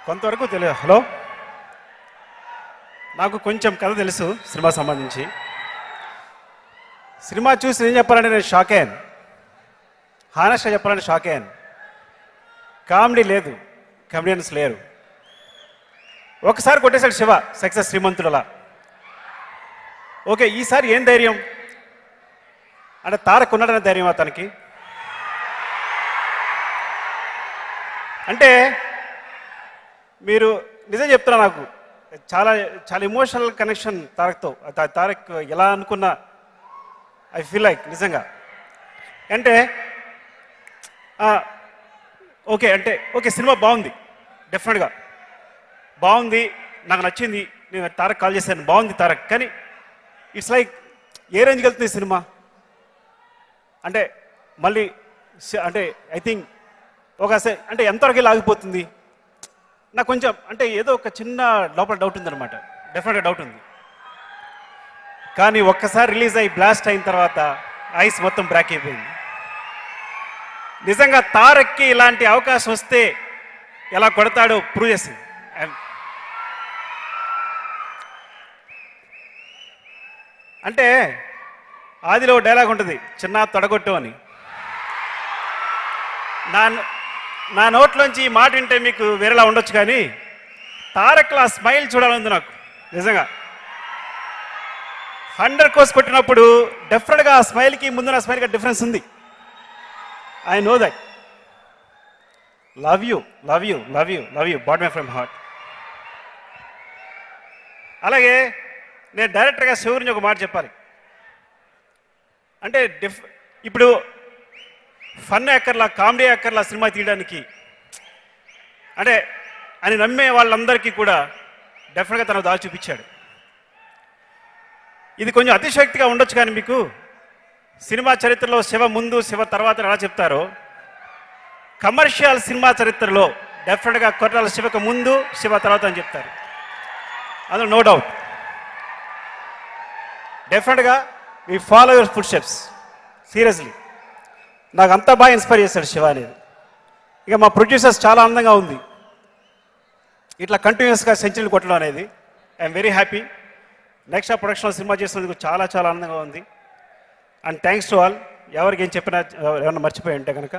కొంతవరకు తెలియదు. హలో, నాకు కొంచెం కథ తెలుసు సినిమా సంబంధించి. సినిమా చూసి ఏం చెప్పాలంటే నేను షాక్ అయ్యాను. హానెస్ట్గా చెప్పాలంటే షాక్ అయ్యాను. కామెడీ లేదు, కమెడియన్స్ లేరు. ఒకసారి కొట్టేశాడు శివ సక్సెస్ శ్రీమంతుడులా. ఓకే, ఈసారి ఏం ధైర్యం అంటే తారక్ ఉన్నాడనే ధైర్యం అతనికి. అంటే మీరు నిజం చెప్తున్నా, నాకు చాలా చాలా ఎమోషనల్ కనెక్షన్ తారక్తో. తారక్ ఎలా అనుకున్నా ఐ ఫీల్ లైక్ నిజంగా. అంటే ఓకే అంటే ఓకే, సినిమా బాగుంది, డెఫినెట్గా బాగుంది, నాకు నచ్చింది. నేను తారక్ కాల్ చేశాను, బాగుంది తారక్. కానీ ఇట్స్ లైక్ ఏ రేంజ్కి వెళ్తుంది సినిమా అంటే మళ్ళీ అంటే ఐ థింక్ ఒక అంటే ఎంతవరకు ఆగిపోతుంది నాకు కొంచెం అంటే ఏదో ఒక చిన్న లోపల డౌట్ ఉందన్నమాట. డెఫినెట్గా డౌట్ ఉంది. కానీ ఒక్కసారి రిలీజ్ అయ్యి బ్లాస్ట్ అయిన తర్వాత ఐస్ మొత్తం బ్రేక్ అయిపోయింది. నిజంగా తారక్కి ఇలాంటి అవకాశం వస్తే ఎలా కొడతాడో ప్రూవ్ చేసింది. అంటే ఆదిలో డైలాగ్ ఉంటుంది, చిన్న తొడగొట్టు అని. నా నోట్లోంచి ఈ మాట వింటే మీకు వేరేలా ఉండొచ్చు, కానీ తారక్లా స్మైల్ చూడాలంది నాకు నిజంగా. 100 కోర్స్ కొట్టినప్పుడు డెఫినెట్గా ఆ స్మైల్కి ముందున్న స్మైల్కి డిఫరెన్స్ ఉంది. I know that. Love you, love you, love you, love you, but my from heart. అలాగే నేను డైరెక్టర్గా శివ గురించి ఒక మాట చెప్పాలి. అంటే ఇప్పుడు ఫన్ యాక్టర్లా, కామెడీ యాక్టర్లా సినిమా తీయడానికి అంటే అని నమ్మే వాళ్ళందరికీ కూడా డెఫినెట్గా తను దాచి చూపించాడు. ఇది కొంచెం అతిశక్తిగా ఉండొచ్చు, కానీ మీకు సినిమా చరిత్రలో శివ ముందు శివ తర్వాత ఎలా చెప్తారో, కమర్షియల్ సినిమా చరిత్రలో డెఫినెట్గా కొట్టాల శివకు ముందు శివ తర్వాత అని చెప్తారు. అందులో నో డౌట్. డెఫినెట్గా we follow your food steps. Seriously నాకు అంతా బాగా ఇన్స్పైర్ చేశాడు శివ అనేది. ఇక మా ప్రొడ్యూసర్స్ చాలా అందంగా ఉంది ఇట్లా కంటిన్యూస్గా సెంచరీలు కొట్టడం అనేది. I'm very happy. నెక్స్ట్ ఆ ప్రొడక్షన్లో సినిమా చేసినందుకు చాలా చాలా ఆనందంగా ఉంది. And thanks to all. ఎవరికి ఏం చెప్పినా ఏమన్నా మర్చిపోయి ఉంటే కనుక